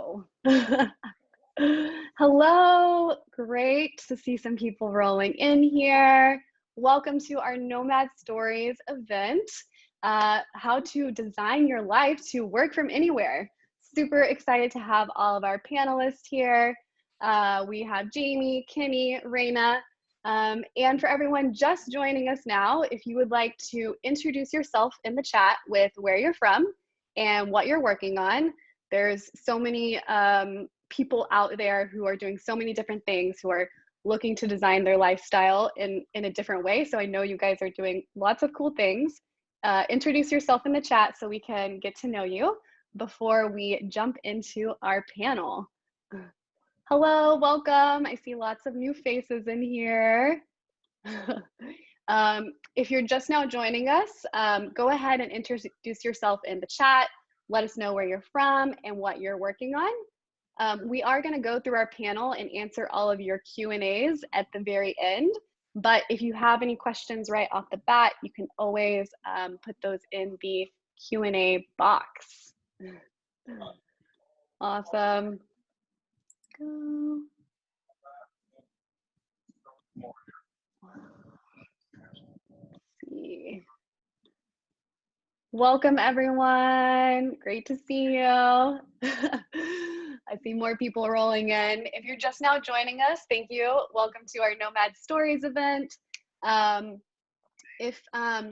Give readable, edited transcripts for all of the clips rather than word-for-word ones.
go. Hello, great to see some people rolling in here. Welcome to our Nomad Stories event, how to design your life to work from anywhere. Super excited to have all of our panelists here. We have Jamie, Kimmy, Raina, and for everyone just joining us now, if you would like to introduce yourself in the chat with where you're from and what you're working on. There's so many people out there who are doing so many different things, who are looking to design their lifestyle in a different way. So I know you guys are doing lots of cool things. Introduce yourself in the chat so we can get to know you before we jump into our panel. Hello, welcome. I see lots of new faces in here. If you're just now joining us, go ahead and introduce yourself in the chat. Let us know where you're from and what you're working on. We are going to go through our panel and answer all of your Q&As at the very end. But if you have any questions right off the bat, you can always put those in the Q&A box. Awesome. Go. Let's see. Welcome, everyone. Great to see you. I see more people rolling in. If you're just now joining us, thank you. Welcome to our Nomad Stories event. If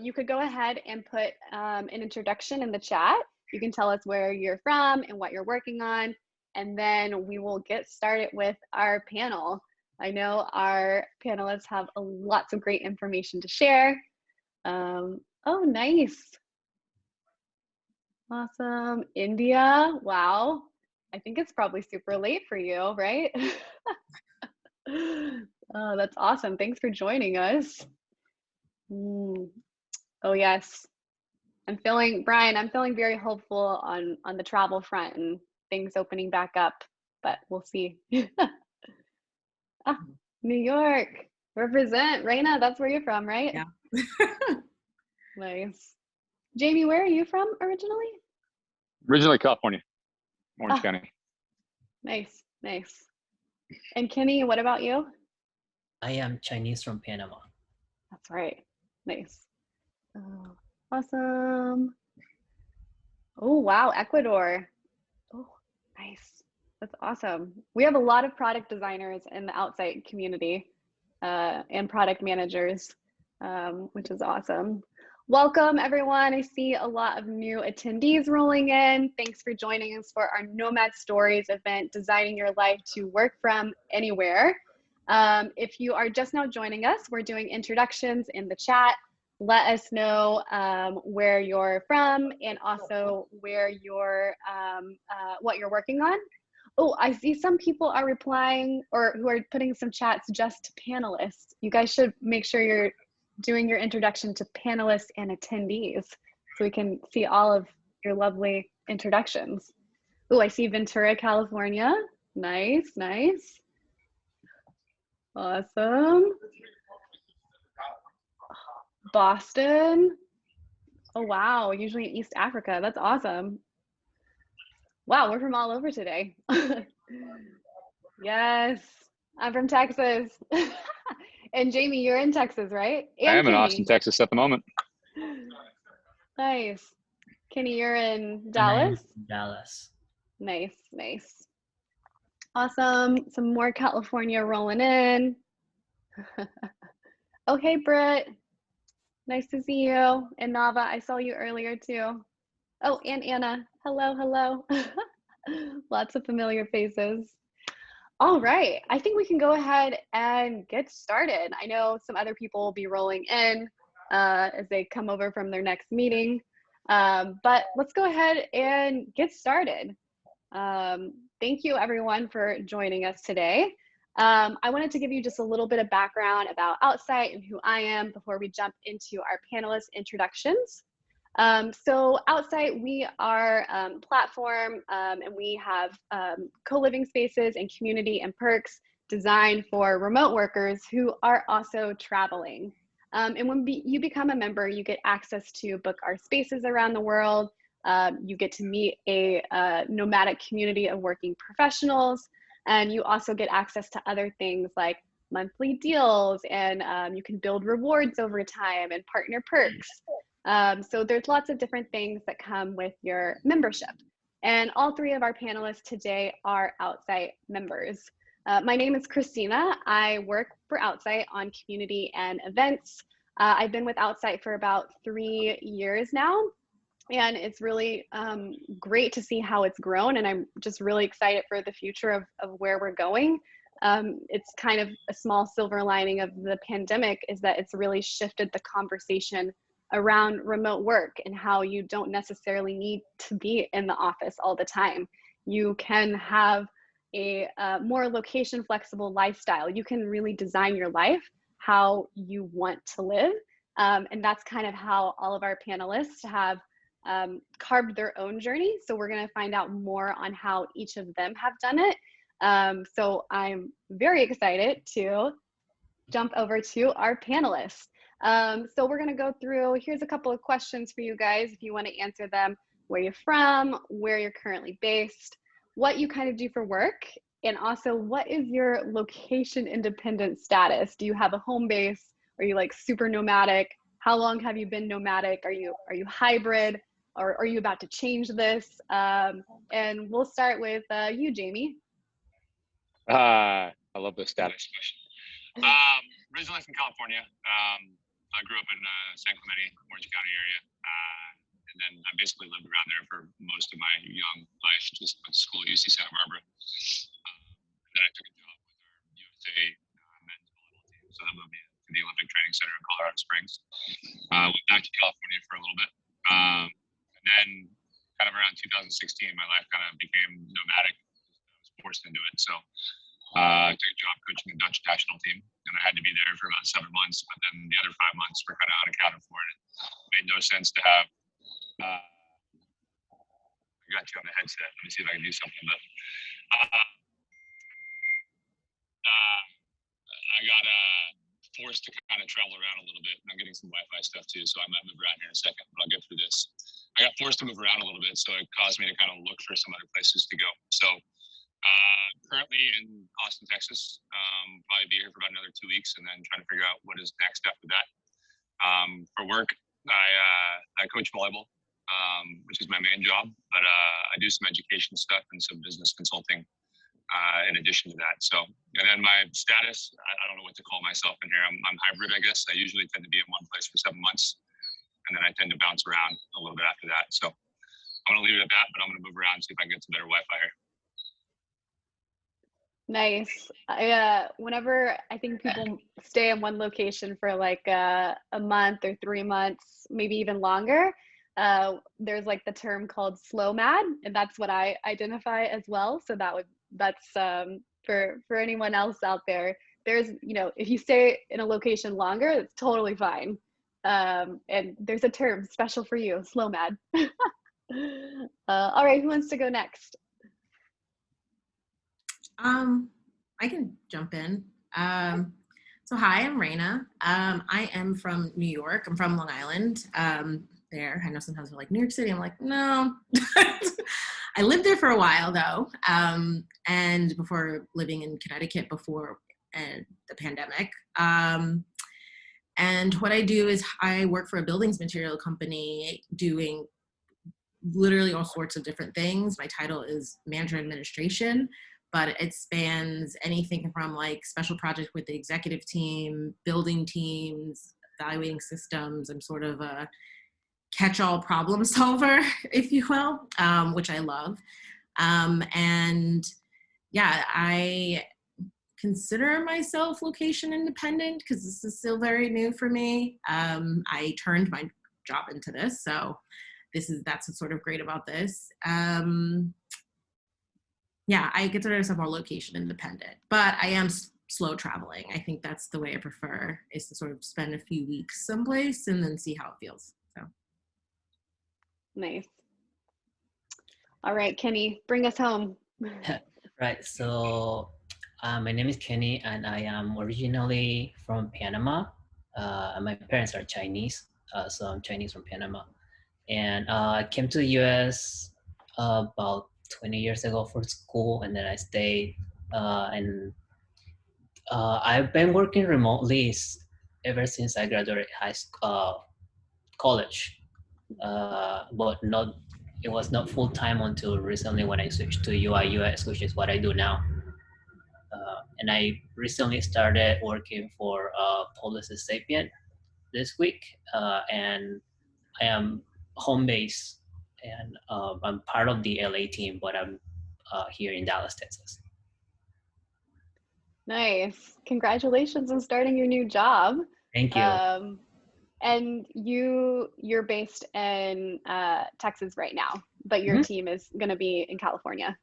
you could go ahead and put an introduction in the chat, you can tell us where you're from and what you're working on, and then we will get started with our panel. I know our panelists have lots of great information to share. Oh, nice. Awesome. India, wow. I think it's probably super late for you, right? Oh, that's awesome. Thanks for joining us. Oh, yes. Brian, I'm feeling very hopeful on the travel front and things opening back up, but we'll see. New York, represent. Raina, that's where you're from, right? Yeah. Nice. Jamie, where are you from originally? Originally California, Orange County. Nice, nice. And Kimmy, what about you? I am Chinese from Panama. That's right. Nice. Oh, awesome. Oh, wow, Ecuador. Oh, nice. That's awesome. We have a lot of product designers in the Outsite community and product managers, which is awesome. Welcome, everyone. I see a lot of new attendees rolling in. Thanks for joining us for our Nomad Stories event, Designing Your Life to Work From Anywhere. If you are just now joining us, we're doing introductions in the chat. Let us know where you're from and also where you're, what you're working on. Oh, I see some people are replying or who are putting some chats just to panelists. You guys should make sure you're doing your introduction to panelists and attendees so we can see all of your lovely introductions. Oh, I see Ventura, California. Nice, nice. Awesome. Boston. Oh, wow, usually in East Africa. That's awesome. Wow, we're from all over today. Yes, I'm from Texas. And Jamie, you're in Texas, right? And I am in Kenny. Austin, Texas at the moment. Nice. Kenny, you're in And I am Dallas? from Dallas. Nice, nice. Awesome. Some more California rolling in. Oh, hey, Britt. Nice to see you. And Nava, I saw you earlier too. Oh, and Anna. Hello, hello. Lots of familiar faces. All right, I think we can go ahead and get started. I know some other people will be rolling in as they come over from their next meeting, but let's go ahead and get started. Thank you everyone for joining us today. I wanted to give you just a little bit of background about Outsite and who I am before we jump into our panelist introductions. So Outsite, we are a platform and we have co-living spaces and community and perks designed for remote workers who are also traveling. And when you become a member, you get access to book our spaces around the world, You get to meet a nomadic community of working professionals, and you also get access to other things like monthly deals, and you can build rewards over time and partner perks. So there's lots of different things that come with your membership. And all three of our panelists today are Outsite members. My name is Christina. I work for Outsite on community and events. I've been with Outsite for about 3 years now, and it's really great to see how it's grown, and I'm just really excited for the future of where we're going. It's kind of a small silver lining of the pandemic is that it's really shifted the conversation around remote work and how you don't necessarily need to be in the office all the time. You can have a more location flexible lifestyle. You can really design your life how you want to live. And that's kind of how all of our panelists have carved their own journey. So we're going to find out more on how each of them have done it. So I'm very excited to jump over to our panelists. So we're going to go through, here's a couple of questions for you guys if you want to answer them: where you're from, where you're currently based, what you kind of do for work, and also what is your location independent status? Do you have a home base? Are you like super nomadic? How long have you been nomadic? Are you hybrid? Or are you about to change this? And we'll start with you, Jamie. I love the status question. Originally from California. I grew up in San Clemente, Orange County area. And then I basically lived around there for most of my young life, just went to school at UC Santa Barbara. And then I took a job with our USA men's volleyball team. So that moved me to the Olympic Training Center in Colorado Springs. Went back to California for a little bit. And then kind of around 2016, my life kind of became nomadic. I was forced into it. So I took a job coaching the Dutch national team, and I had to be there for about 7 months. But then the other 5 months were kind of unaccounted for, and it made no sense to have. I got you on the headset. Let me see if I can do something. But I got forced to kind of travel around a little bit, and I'm getting some Wi-Fi stuff too, so I might move around here in a second. But I'll get through this. I got forced to move around a little bit, so it caused me to kind of look for some other places to go. So currently in Austin, Texas. Probably be here for about another 2 weeks, and then trying to figure out what is next after that. For work, I coach volleyball, which is my main job, but I do some education stuff and some business consulting in addition to that. So, and then my status, I don't know what to call myself in here. I'm hybrid, I guess. I usually tend to be in one place for 7 months, and then I tend to bounce around a little bit after that. So I'm gonna leave it at that, but I'm gonna move around and see if I can get some better Wi-Fi here. Nice. Whenever I think people stay in one location for like a month or 3 months, maybe even longer, there's like the term called slow mad, and that's what I identify as well. So that's for anyone else out there. There's, if you stay in a location longer, it's totally fine. And there's a term special for you, slow mad. All right, who wants to go next? I can jump in. So hi, I'm Raina. I am from New York. I'm from Long Island. There, I know sometimes we're like New York City. I'm like, no. I lived there for a while though, and before living in Connecticut before the pandemic. And what I do is I work for a buildings material company doing literally all sorts of different things. My title is manager administration, but it spans anything from like special projects with the executive team, building teams, evaluating systems. I'm sort of a catch-all problem solver, if you will, which I love. And yeah, I consider myself location independent because this is still very new for me. I turned my job into this, so that's what's sort of great about this. Yeah, I consider myself more location independent, but I am slow traveling. I think that's the way I prefer, is to sort of spend a few weeks someplace and then see how it feels. So nice. All right, Kenny, bring us home. Right. So my name is Kenny, and I am originally from Panama. And my parents are Chinese, so I'm Chinese from Panama. And I came to the US about 20 years ago for school, and then I stayed. And I've been working remotely ever since I graduated college, but not. It was not full time until recently when I switched to UI UX, which is what I do now. And I recently started working for Policy Sapient this week, and I am home based, and I'm part of the LA team, but I'm here in Dallas, Texas. Nice. Congratulations on starting your new job. Thank you. And you're based in Texas right now, but your team is going to be in California.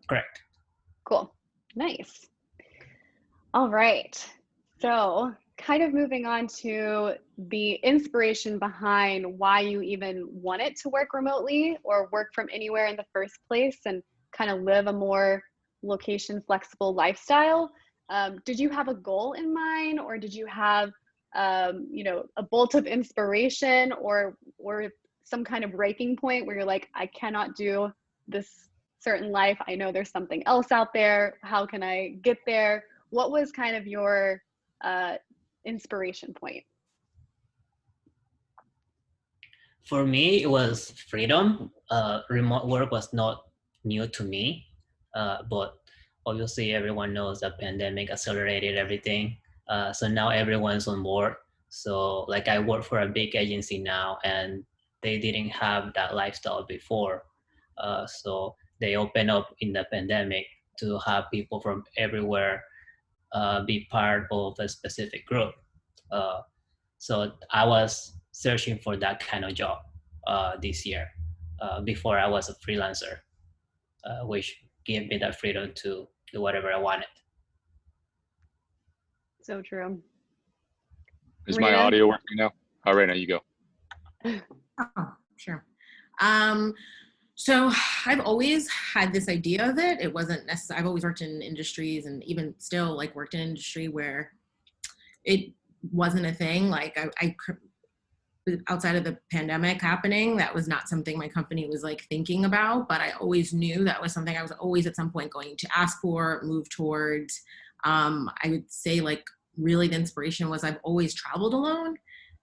Correct. Cool. Nice. All right. So kind of moving on to the inspiration behind why you even wanted to work remotely or work from anywhere in the first place and kind of live a more location flexible lifestyle. Did you have a goal in mind, or did you have a bolt of inspiration or some kind of breaking point where you're like, I cannot do this certain life. I know there's something else out there. How can I get there? What was kind of your inspiration point? For me, it was freedom. Remote work was not new to me, but obviously everyone knows the pandemic accelerated everything. So now everyone's on board. So like I work for a big agency now, and they didn't have that lifestyle before. So they opened up in the pandemic to have people from everywhere be part of a specific group. So I was searching for that kind of job this year before I was a freelancer, which gave me that freedom to do whatever I wanted. So true. Is my audio working now? All right, now you go. Oh, sure. So I've always had this idea of it. It wasn't necessary. I've always worked in industries, and even still like worked in industry where it wasn't a thing. Like I outside of the pandemic happening, that was not something my company was like thinking about, but I always knew that was something I was always at some point going to ask for, move towards. I would say like really the inspiration was I've always traveled alone.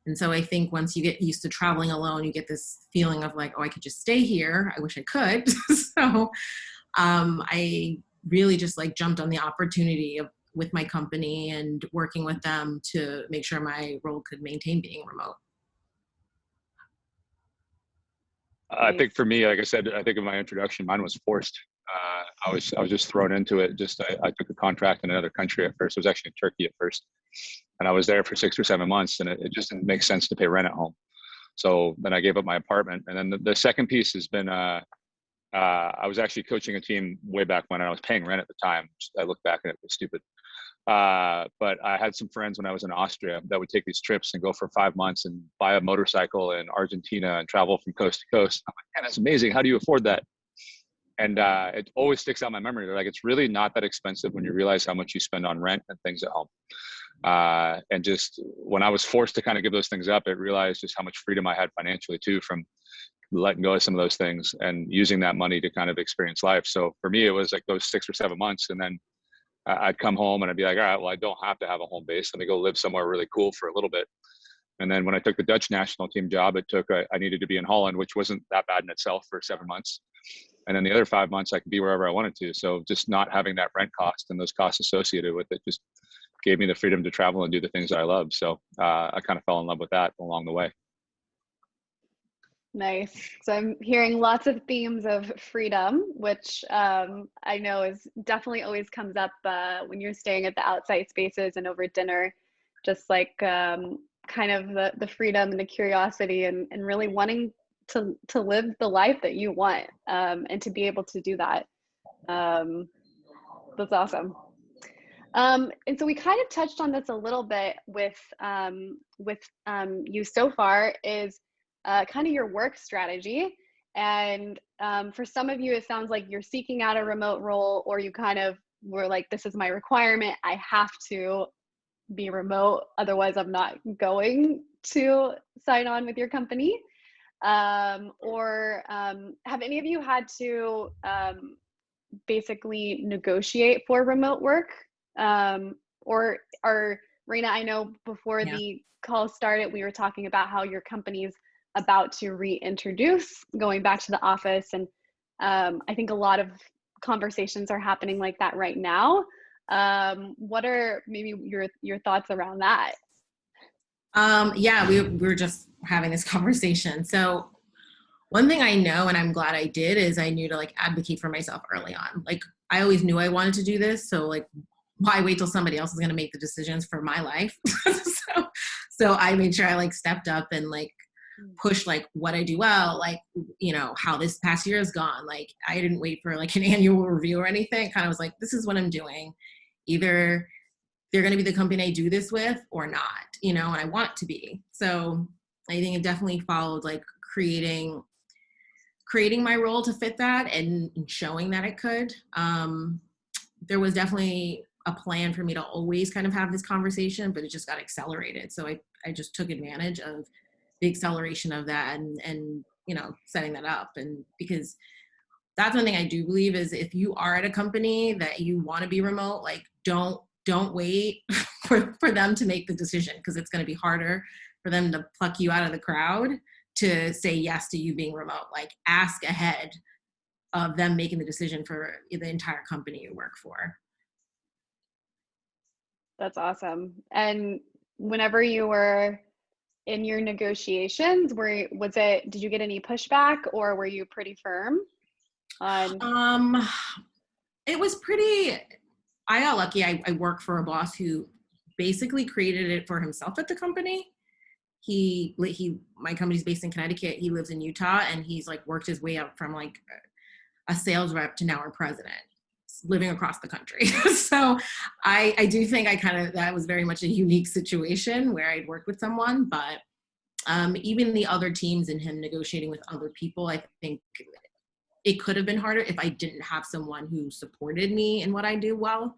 And so I think once you get used to traveling alone, you get this feeling of like, oh, I could just stay here. I wish I could. So I really just like jumped on the opportunity with my company and working with them to make sure my role could maintain being remote. I think for me, like I said, I think in my introduction, mine was forced. I was just thrown into it. I took a contract in another country at first. It was actually in Turkey at first. And I was there for 6 or 7 months, and it just didn't make sense to pay rent at home. So then I gave up my apartment. And then the second piece has been, I was actually coaching a team way back when I was paying rent at the time. I look back and it was stupid. But I had some friends when I was in Austria that would take these trips and go for 5 months and buy a motorcycle in Argentina and travel from coast to coast. I'm like, man, that's amazing. How do you afford that? And it always sticks out in my memory. They're like, it's really not that expensive when you realize how much you spend on rent and things at home. And just when I was forced to kind of give those things up, it realized just how much freedom I had financially too, from letting go of some of those things and using that money to kind of experience life. So for me, it was like those 6 or 7 months. And then I'd come home and I'd be like, all right, well, I don't have to have a home base. Let me go live somewhere really cool for a little bit. And then when I took the Dutch national team job, I needed to be in Holland, which wasn't that bad in itself for 7 months. And then the other 5 months I could be wherever I wanted to. So just not having that rent cost and those costs associated with it just gave me the freedom to travel and do the things that I love. So I kind of fell in love with that along the way. Nice. So I'm hearing lots of themes of freedom, which I know is definitely always comes up when you're staying at the Outsite spaces and over dinner, just like kind of the freedom and the curiosity and really wanting to live the life that you want and to be able to do that. That's awesome. And so we kind of touched on this a little bit with you so far is kind of your work strategy. And for some of you, it sounds like you're seeking out a remote role, or you kind of were like, this is my requirement. I have to be remote. Otherwise, I'm not going to sign on with your company. or have any of you had to basically negotiate for remote work? Or are, Raina, I know before Yeah. the call started, we were talking about how your company's about to reintroduce going back to the office. And I think a lot of conversations are happening like that right now. What are maybe your thoughts around that? Yeah, we were just having this conversation. So one thing I know, and I'm glad I did, is I knew to like advocate for myself early on. Like I always knew I wanted to do this. So like, why wait till somebody else is going to make the decisions for my life? so I made sure I like stepped up and like pushed like what I do well, like, you know, how this past year has gone. Like I didn't wait for like an annual review or anything. Kind of was like, this is what I'm doing. Either they're going to be the company I do this with or not, you know, and I want it to be. So I think it definitely followed like creating my role to fit that and showing that it could. There was definitely a plan for me to always kind of have this conversation, but it just got accelerated. So I just took advantage of the acceleration of that and, you know, setting that up. And because that's one thing I do believe is if you are at a company that you want to be remote, like don't wait for them to make the decision, because it's going to be harder for them to pluck you out of the crowd to say yes to you being remote. Like ask ahead of them making the decision for the entire company you work for. That's awesome. And whenever you were in your negotiations, did you get any pushback, or were you pretty firm on? It was pretty, I got lucky. I work for a boss who basically created it for himself at the company. My company's based in Connecticut. He lives in Utah, and he's like worked his way up from like a sales rep to now our president, living across the country. So I do think that was very much a unique situation where I'd worked with someone, but even the other teams and him negotiating with other people, I think it could have been harder if I didn't have someone who supported me in what I do well.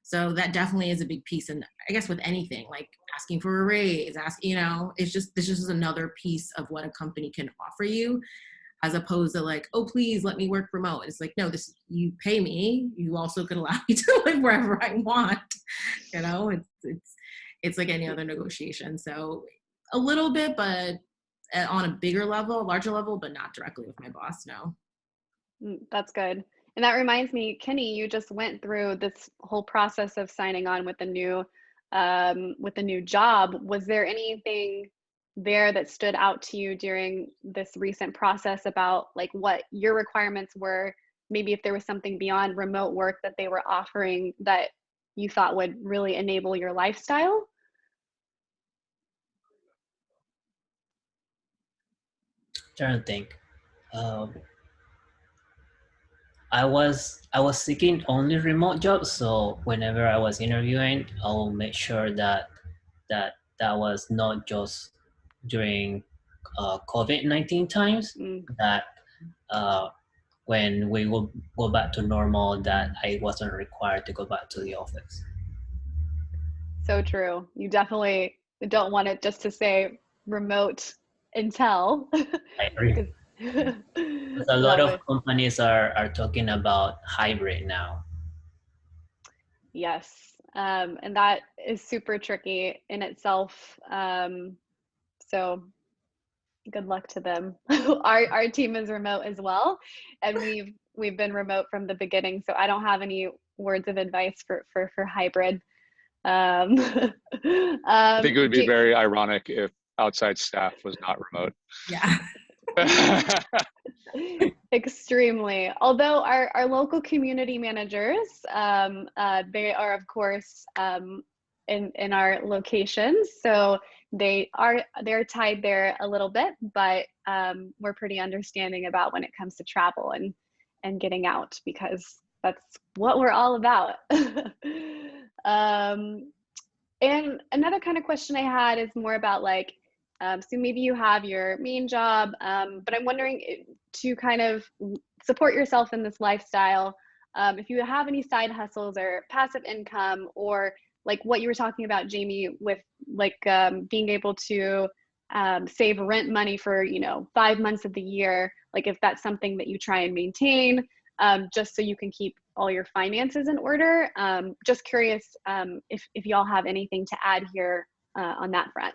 So that definitely is a big piece. And I guess with anything, like asking for a raise, you know, this just is another piece of what a company can offer you, as opposed to like, oh, please let me work remote. It's like, no, you pay me. You also could allow me to live wherever I want. You know, it's like any other negotiation. So a little bit, but on a larger level, but not directly with my boss, no. That's good. And that reminds me, Kenny, you just went through this whole process of signing on with the new job. Was there anything there that stood out to you during this recent process about like what your requirements were? Maybe if there was something beyond remote work that they were offering that you thought would really enable your lifestyle? Trying to think. I was seeking only remote jobs, so whenever I was interviewing, I will make sure that was not just during COVID-19 times, that when we will go back to normal, that I wasn't required to go back to the office. So true. You definitely don't want it just to say remote until. I agree. A lot of companies are talking about hybrid now. Yes, and that is super tricky in itself. So good luck to them. Our team is remote as well, and we've been remote from the beginning. So I don't have any words of advice for hybrid. I think it would be very ironic if outside staff was not remote. Yeah. Extremely. Although our local community managers, they are of course in our locations, so they're tied there a little bit, but we're pretty understanding about when it comes to travel and getting out, because that's what we're all about. And another kind of question I had is more about like, so maybe you have your main job, but I'm wondering to kind of support yourself in this lifestyle, if you have any side hustles or passive income, or like what you were talking about, Jamie, with like being able to save rent money for, 5 months of the year, like if that's something that you try and maintain, just so you can keep all your finances in order. Just curious if y'all have anything to add here on that front.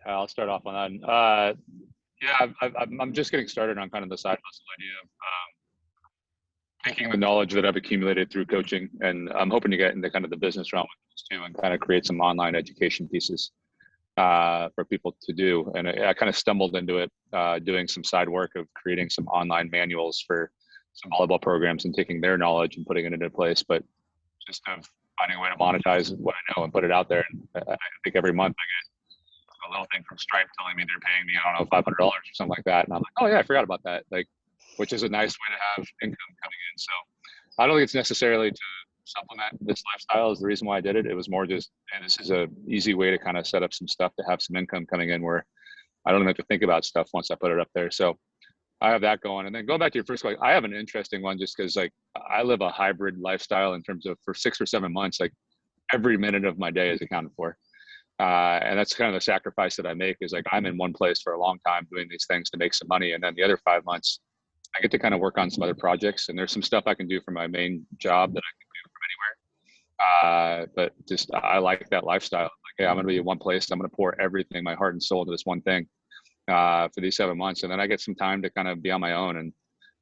I'll start off on that. Yeah, I'm just getting started on kind of the side hustle idea of taking the knowledge that I've accumulated through coaching, and I'm hoping to get into kind of the business realm with this too, and kind of create some online education pieces for people to do. And I kind of stumbled into it doing some side work of creating some online manuals for some volleyball programs and taking their knowledge and putting it into place, but just kind of finding a way to monetize what I know and put it out there. And I think every month I get a little thing from Stripe telling me they're paying me, I don't know, $500 or something like that. And I'm like, oh yeah, I forgot about that. Like, which is a nice way to have income coming in. So I don't think it's necessarily to supplement this lifestyle is the reason why I did it. It was more just, and this is a easy way to kind of set up some stuff to have some income coming in where I don't even have to think about stuff once I put it up there. So I have that going. And then going back to your first question, I have an interesting one just because like I live a hybrid lifestyle in terms of for 6 or 7 months, like every minute of my day is accounted for. And that's kind of the sacrifice that I make is like, I'm in one place for a long time doing these things to make some money. And then the other 5 months, I get to kind of work on some other projects, and there's some stuff I can do for my main job that I can do from anywhere. But just, I like that lifestyle. Like, hey, I'm going to be in one place. I'm going to pour everything, my heart and soul to this one thing for these 7 months. And then I get some time to kind of be on my own and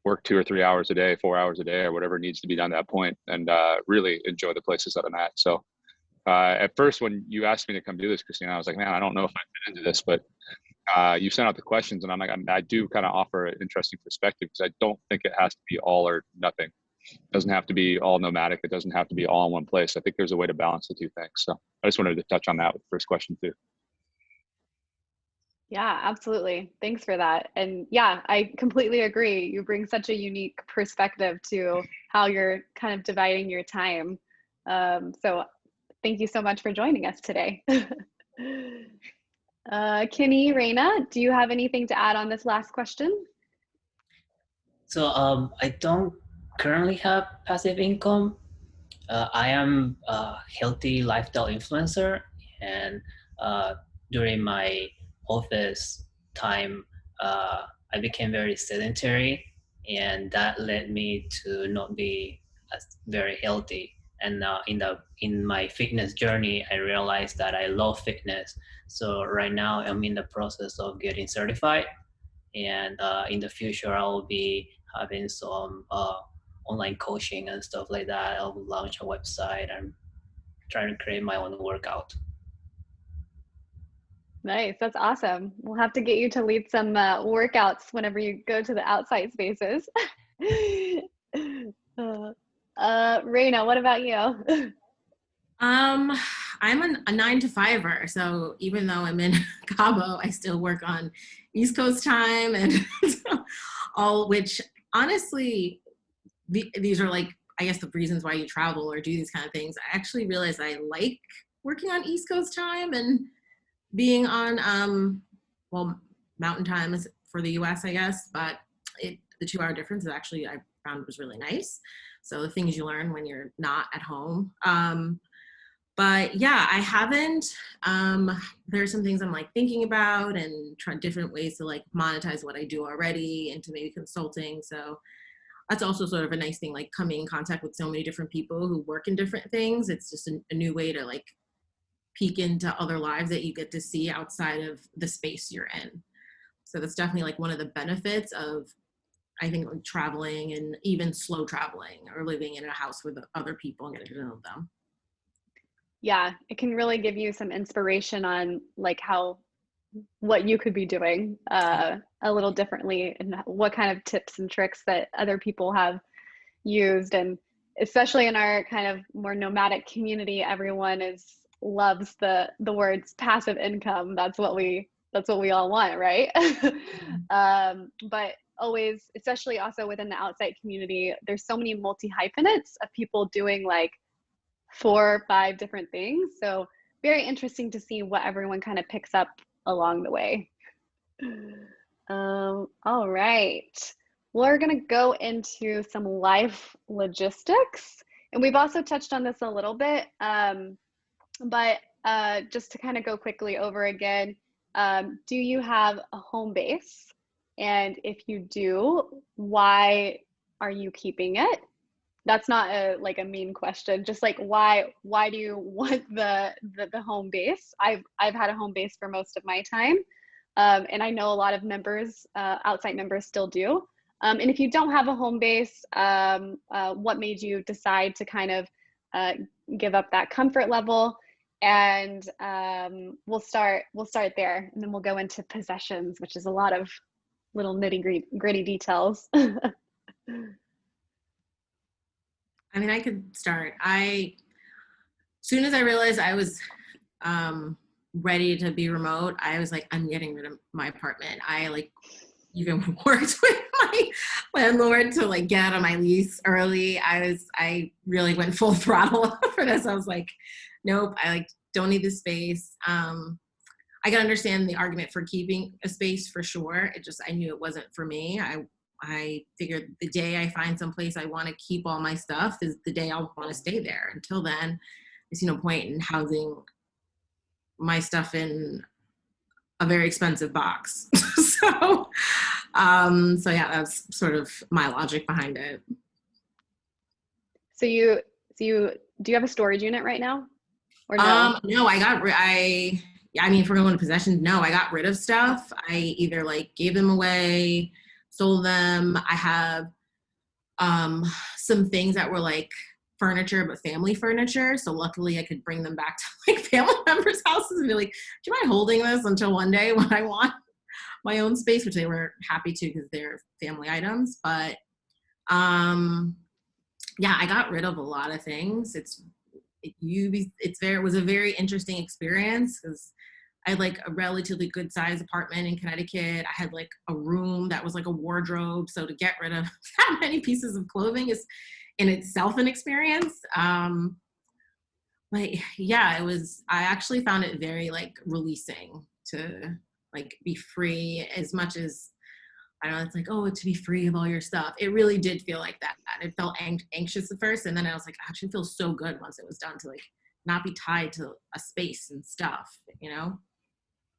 work 2 or 3 hours a day, 4 hours a day, or whatever needs to be done at that point, and really enjoy the places that I'm at. So at first, when you asked me to come do this, Christina, I was like, man, I don't know if I fit into this, but you sent out the questions, and I'm like, I do kind of offer an interesting perspective because I don't think it has to be all or nothing. It doesn't have to be all nomadic. It doesn't have to be all in one place. I think there's a way to balance the two things. So I just wanted to touch on that with the first question too. Yeah, absolutely. Thanks for that. And yeah, I completely agree. You bring such a unique perspective to how you're kind of dividing your time. So thank you so much for joining us today. Kenny, Reina, do you have anything to add on this last question? So I don't currently have passive income. I am a healthy lifestyle influencer, and during my office time, I became very sedentary, and that led me to not be very healthy. And in my fitness journey, I realized that I love fitness. So right now, I'm in the process of getting certified, and in the future, I will be having some online coaching and stuff like that. I'll launch a website and trying to create my own workout. Nice, that's awesome. We'll have to get you to lead some workouts whenever you go to the outside spaces. Reina, what about you? I'm a 9-to-5er, so even though I'm in Cabo, I still work on East Coast time and all, which honestly, these are like, I guess the reasons why you travel or do these kind of things. I actually realize I like working on East Coast time and being on, well, mountain time is for the US, I guess, but the 2-hour difference is actually, I found was really nice. So the things you learn when you're not at home. But yeah, I haven't, there's some things I'm like thinking about and trying different ways to like monetize what I do already into maybe consulting. So that's also sort of a nice thing, like coming in contact with so many different people who work in different things. It's just a new way to like peek into other lives that you get to see outside of the space you're in. So that's definitely like one of the benefits of, I think, like traveling and even slow traveling or living in a house with other people and getting to know them. Yeah, it can really give you some inspiration on like what you could be doing a little differently, and what kind of tips and tricks that other people have used. And especially in our kind of more nomadic community, everyone loves the words passive income. That's what we all want, right? But always, especially also within the Outsite community, there's so many multi-hyphenates of people doing like 4 or 5 different things. So very interesting to see what everyone kind of picks up along the way. All right. We're going to go into some life logistics. And we've also touched on this a little bit. But just to kind of go quickly over again, do you have a home base? And if you do, why are you keeping it? That's not like a mean question. Just like why do you want the home base? I've had a home base for most of my time, and I know a lot of members, Outsite members, still do. And if you don't have a home base, what made you decide to kind of give up that comfort level? And we'll start there, and then we'll go into possessions, which is a lot of little nitty gritty details. I mean, I could start. As soon as I realized I was ready to be remote, I was like, I'm getting rid of my apartment. I like even worked with my landlord to like get out of my lease early. I really went full throttle for this. I was like, nope, I like don't need this space. I can understand the argument for keeping a space for sure. I knew it wasn't for me. I figured the day I find someplace I want to keep all my stuff is the day I'll want to stay there. Until then, there's no point in housing my stuff in a very expensive box. So yeah, that's sort of my logic behind it. So do you have a storage unit right now, or no? No, I mean, if we're going to possessions, no, I got rid of stuff. I either like gave them away, sold them. I have some things that were like furniture, but family furniture. So luckily I could bring them back to like family members' houses and be like, do you mind holding this until one day when I want my own space, which they were happy to because they're family items. But yeah, I got rid of a lot of things. It was a very interesting experience because I had like a relatively good sized apartment in Connecticut. I had like a room that was like a wardrobe. So to get rid of that many pieces of clothing is in itself an experience. But yeah, I actually found it very like releasing to like be free as much as, I don't know, it's like, oh, to be free of all your stuff. It really did feel like that. It felt anxious at first. And then I was like, I actually feel so good once it was done to like not be tied to a space and stuff, you know?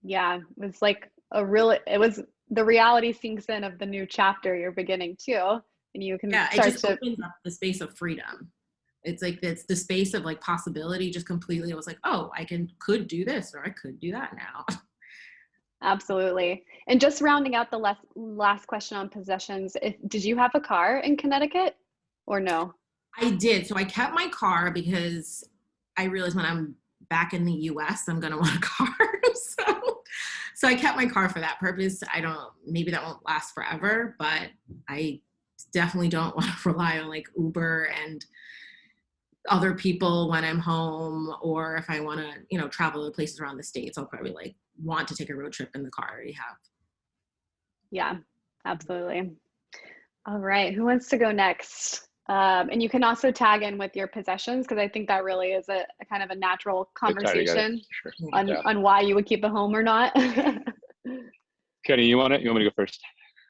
Yeah, it was like the reality sinks in of the new chapter you're beginning too. And you can it just opens up the space of freedom. It's like, it's the space of like possibility just completely. It was like, oh, I could do this or I could do that now. Absolutely. And just rounding out the last question on possessions, did you have a car in Connecticut or no? I did. So I kept my car because I realized when I'm back in the US, I'm going to want a car. So I kept my car for that purpose. Maybe that won't last forever, but I definitely don't want to rely on like Uber and other people when I'm home, or if I want to, travel to places around the States, I'll probably like want to take a road trip in the car I already have. Yeah, absolutely. All right. Who wants to go next? And you can also tag in with your possessions, because I think that really is a kind of a natural conversation on why you would keep a home or not. Kenny, you want me to go first?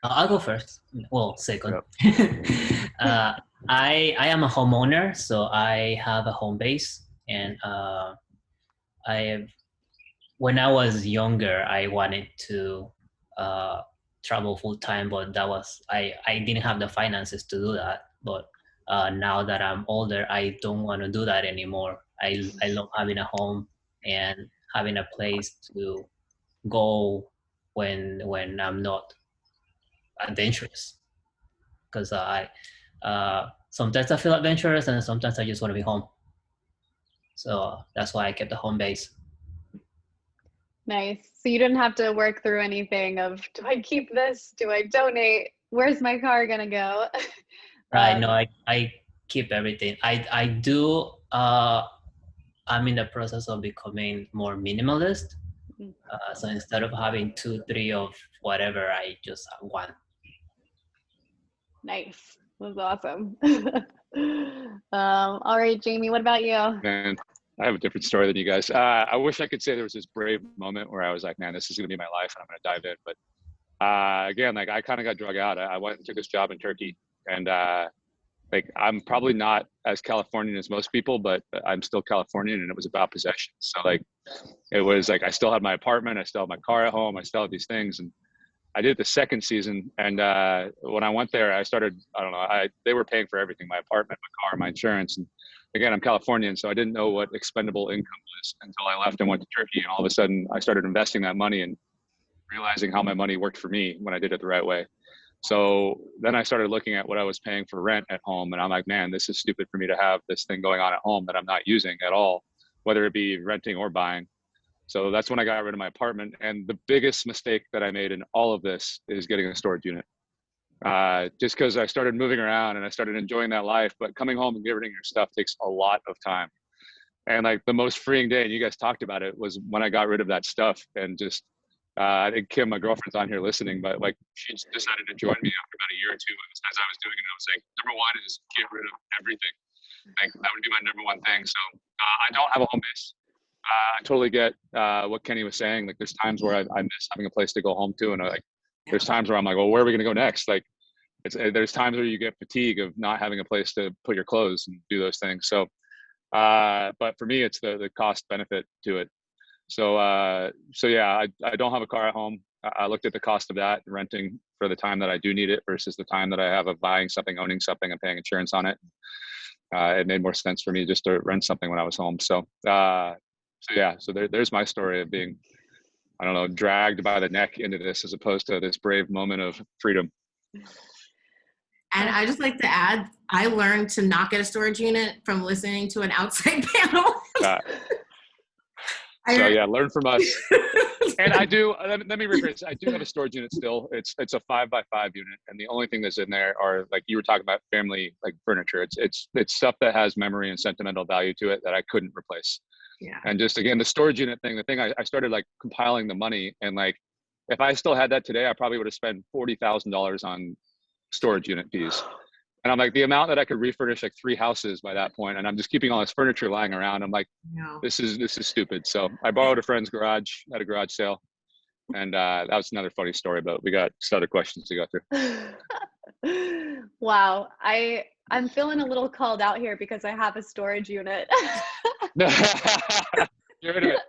I'll go first. Well, second. Yep. I am a homeowner, so I have a home base, and when I was younger, I wanted to travel full time, but I didn't have the finances to do that. But now that I'm older, I don't want to do that anymore. I love having a home and having a place to go when I'm not adventurous, because sometimes I feel adventurous and sometimes I just want to be home. So that's why I kept the home base. Nice. So you didn't have to work through anything of, do I keep this? Do I donate? Where's my car gonna go? Right. No, I keep everything. I do. I'm in the process of becoming more minimalist. So instead of having 2, 3 of whatever, I just have one. Nice. That was awesome. All right, Jamie, what about you? Man, I have a different story than you guys. I wish I could say there was this brave moment where I was like, man, this is going to be my life and I'm going to dive in. But again, like I kind of got drug out. I went and took this job in Turkey, and like I'm probably not as Californian as most people, but I'm still Californian, and it was about possessions. So like it was like I still had my apartment, I still had my car at home, I still had these things. And I did the second season, and when I went there, I started, I don't know, they were paying for everything, my apartment, my car, my insurance. And again, I'm Californian, so I didn't know what expendable income was until I left and went to Turkey. And all of a sudden I started investing that money and realizing how my money worked for me when I did it the right way. So then I started looking at what I was paying for rent at home, and I'm like, man, this is stupid for me to have this thing going on at home that I'm not using at all, whether it be renting or buying. So that's when I got rid of my apartment. And the biggest mistake that I made in all of this is getting a storage unit. Just because I started moving around and I started enjoying that life, but coming home and getting rid of your stuff takes a lot of time. And like the most freeing day, and you guys talked about it, was when I got rid of that stuff. And just, I think Kim, my girlfriend's on here listening, but like she decided to join me after about a year or two as I was doing it. I was like, number one is get rid of everything. Like that would be my number one thing. So I don't have a home base. I totally get what Kenny was saying. Like, there's times where I miss having a place to go home to, and there's times where I'm like, well, where are we going to go next? Like, there's times where you get fatigue of not having a place to put your clothes and do those things. So, but for me, it's the cost benefit to it. So, yeah, I don't have a car at home. I looked at the cost of that, renting for the time that I do need it versus the time that I have of buying something, owning something, and paying insurance on it. It made more sense for me just to rent something when I was home. So there's my story of being, I don't know, dragged by the neck into this as opposed to this brave moment of freedom. And I just like to add, I learned to not get a storage unit from listening to an Outsite panel. So yeah, learn from us. And I do, let me rephrase, I do have a storage unit still. It's a 5x5 unit. And the only thing that's in there are, like you were talking about, family, like furniture. It's stuff that has memory and sentimental value to it that I couldn't replace. Yeah. And just, again, the storage unit thing, I started like compiling the money, and like, if I still had that today, I probably would have spent $40,000 on storage unit fees. And I'm like, the amount that I could refurnish like 3 houses by that point, and I'm just keeping all this furniture lying around. I'm like, this is stupid. So I borrowed a friend's garage at a garage sale, and that was another funny story. But we got some other questions to go through. Wow, I'm feeling a little called out here because I have a storage unit. You're rid of it.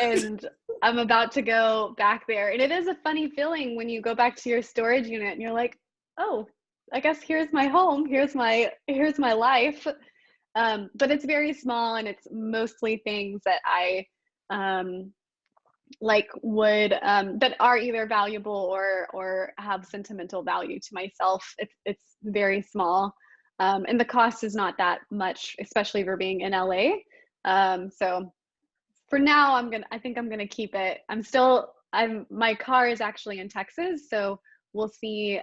And I'm about to go back there, and it is a funny feeling when you go back to your storage unit and you're like, oh, I guess here's my home, here's my life. But it's very small, and it's mostly things that I that are either valuable or have sentimental value to myself. It's very small, and the cost is not that much, especially for being in LA. So for now, I think I'm gonna keep it. My car is actually in Texas, so we'll see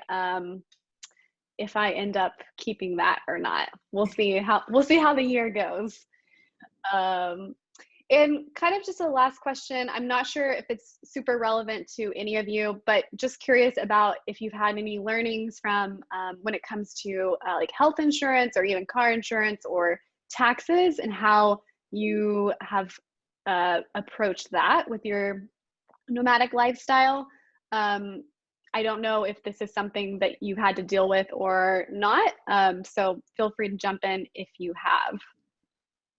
if I end up keeping that or not. We'll see how the year goes. And kind of just a last question. I'm not sure if it's super relevant to any of you, but just curious about if you've had any learnings from when it comes to like health insurance or even car insurance or taxes, and how you have approached that with your nomadic lifestyle. I don't know if this is something that you've had to deal with or not. So feel free to jump in if you have.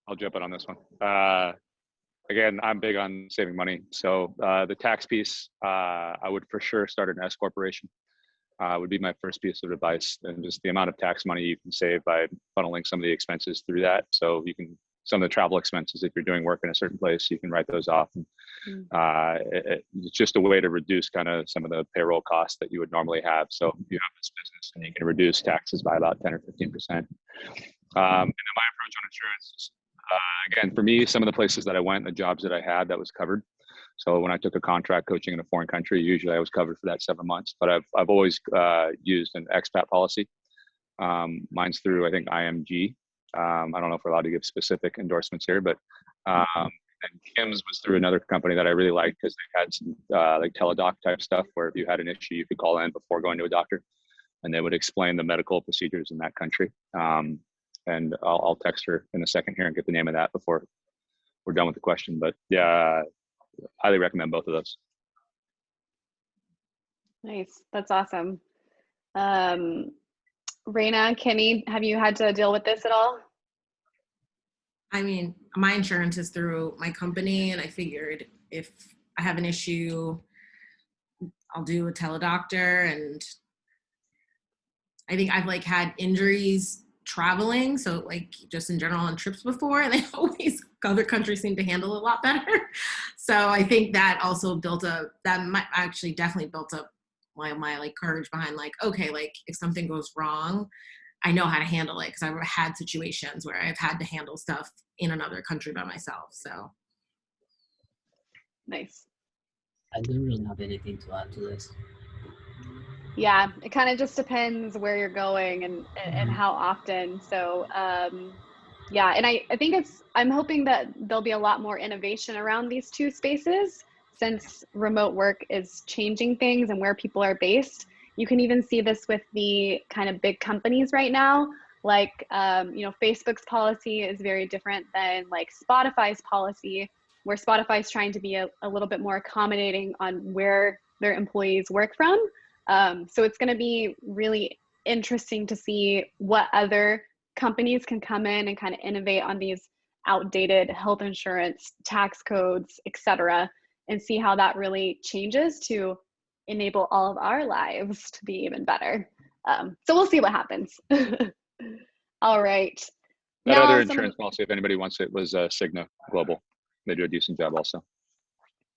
I'll jump in on this one. Again, I'm big on saving money. So the tax piece, I would for sure start an S corporation. Would be my first piece of advice, and just the amount of tax money you can save by funneling some of the expenses through that. So you can, some of the travel expenses, if you're doing work in a certain place, you can write those off. And, it's just a way to reduce kind of some of the payroll costs that you would normally have. So you have this business and you can reduce taxes by about 10 or 15%. And then my approach on insurance is, again, for me, some of the places that I went, the jobs that I had, that was covered. So when I took a contract coaching in a foreign country, usually I was covered for that 7 months, but I've always used an expat policy. Mine's through, I think, IMG. I don't know if we're allowed to give specific endorsements here, but and Kim's was through another company that I really liked because they had some like teledoc type stuff where if you had an issue, you could call in before going to a doctor, and they would explain the medical procedures in that country. And I'll text her in a second here and get the name of that before we're done with the question. But yeah, highly recommend both of those. Nice, that's awesome. Raina, Kenny, have you had to deal with this at all? I mean, my insurance is through my company, and I figured if I have an issue, I'll do a teledoctor. And I think I've like had injuries traveling, so like just in general on trips before, and they always, other countries seem to handle it a lot better. So I think that also definitely built up my like courage behind like, okay, like if something goes wrong, I know how to handle it, because I've had situations where I've had to handle stuff in another country by myself. So Nice. I don't really have anything to add to this. Yeah, it kind of just depends where you're going and Mhm. how often. So yeah, and I think I'm hoping that there'll be a lot more innovation around these two spaces, since remote work is changing things and where people are based. You can even see this with the kind of big companies right now. Like Facebook's policy is very different than like Spotify's policy, where Spotify's trying to be a little bit more accommodating on where their employees work from. So it's going to be really interesting to see what other companies can come in and kind of innovate on these outdated health insurance, tax codes, etc., and see how that really changes to enable all of our lives to be even better. So we'll see what happens. All right. That other Now, some of insurance policy, if anybody wants it, was Cigna Global. They do a decent job also.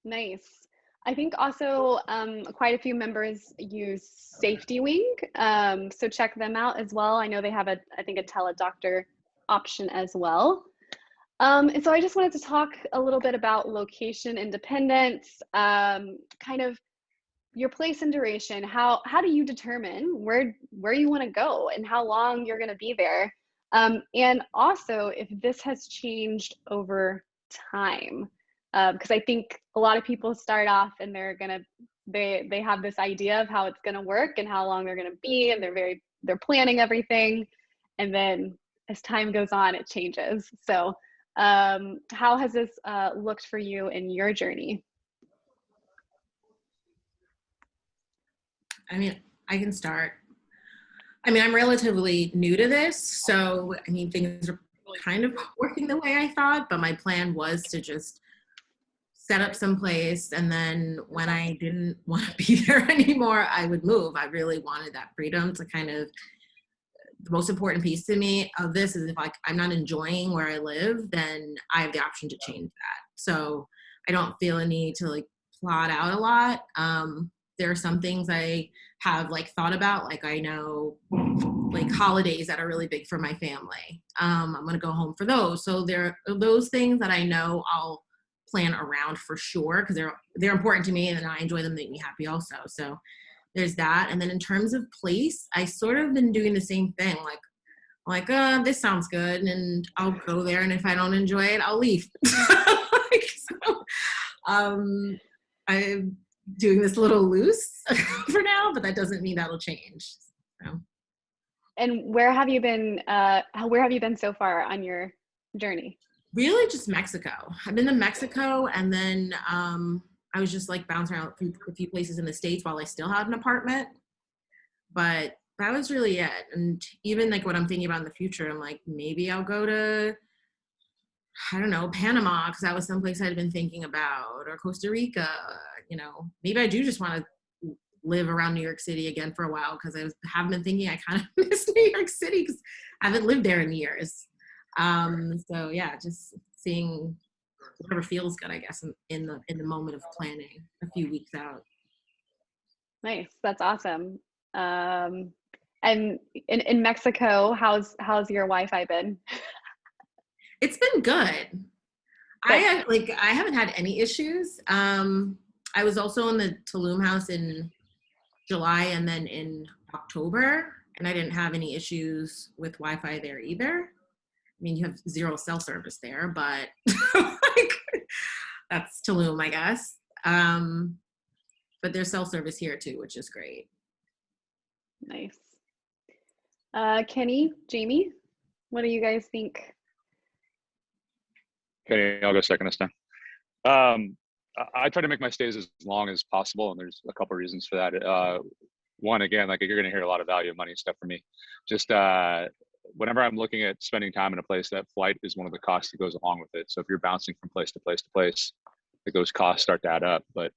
Nice. I think also quite a few members use Safety Wing, so check them out as well. I know they have I think a teledoctor option as well. And so I just wanted to talk a little bit about location independence, kind of your place and duration. How do you determine where you want to go and how long you're going to be there? And also if this has changed over time, because I think a lot of people start off and they have this idea of how it's going to work and how long they're going to be, and they're planning everything, and then as time goes on, it changes. So how has this looked for you in your journey? I mean, I can start. I mean, I'm relatively new to this, so I mean, things are kind of working the way I thought, but my plan was to just set up someplace, and then when I didn't want to be there anymore, I would move. I really wanted that freedom to kind of, the most important piece to me of this is if like I'm not enjoying where I live, then I have the option to change that. So I don't feel a need to like plot out a lot. There are some things I have like thought about, like I know like holidays that are really big for my family. I'm gonna go home for those. So there are those things that I know I'll plan around for sure, because they're important to me and I enjoy them, make me happy also. So there's that. And then in terms of place, I sort of been doing the same thing, like this sounds good, and I'll go there, and if I don't enjoy it, I'll leave. So, I'm doing this a little loose for now, but that doesn't mean that'll change. So. And where have you been so far on your journey? Really just Mexico. I've been to Mexico, and then I was just like bouncing around a few places in the States while I still had an apartment. But that was really it. And even like what I'm thinking about in the future, I'm like, maybe I'll go to, I don't know, Panama, because that was someplace I'd been thinking about, or Costa Rica. Maybe I do just want to live around New York City again for a while, because have been thinking I kind of miss New York City because I haven't lived there in years. So yeah, just seeing whatever feels good, I guess, in the moment of planning a few weeks out. Nice, that's awesome. And in Mexico, how's your Wi-Fi been? It's been good. I haven't had any issues. I was also in the Tulum house in July and then in October, and I didn't have any issues with Wi-Fi there either. I mean, you have zero cell service there, but like, that's Tulum, I guess. But there's cell service here too, which is great. Nice. Kenny, Jamie, what do you guys think? Okay, I'll go second this time. I try to make my stays as long as possible, and there's a couple of reasons for that. One, again, like you're going to hear a lot of value of money stuff from me. Just whenever I'm looking at spending time in a place, that flight is one of the costs that goes along with it. So if you're bouncing from place to place to place, like those costs start to add up. But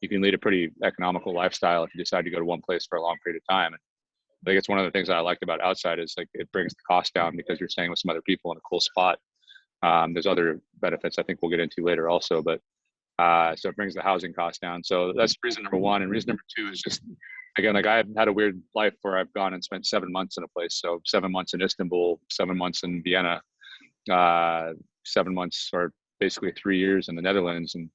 you can lead a pretty economical lifestyle if you decide to go to one place for a long period of time. And I think it's one of the things that I liked about Outside is like it brings the cost down because you're staying with some other people in a cool spot. There's other benefits I think we'll get into later also, but so it brings the housing cost down. So that's reason number one. And reason number two is just, again, like I've had a weird life where I've gone and spent 7 months in a place. So 7 months in Istanbul, 7 months in Vienna, 7 months or basically 3 years in the Netherlands. And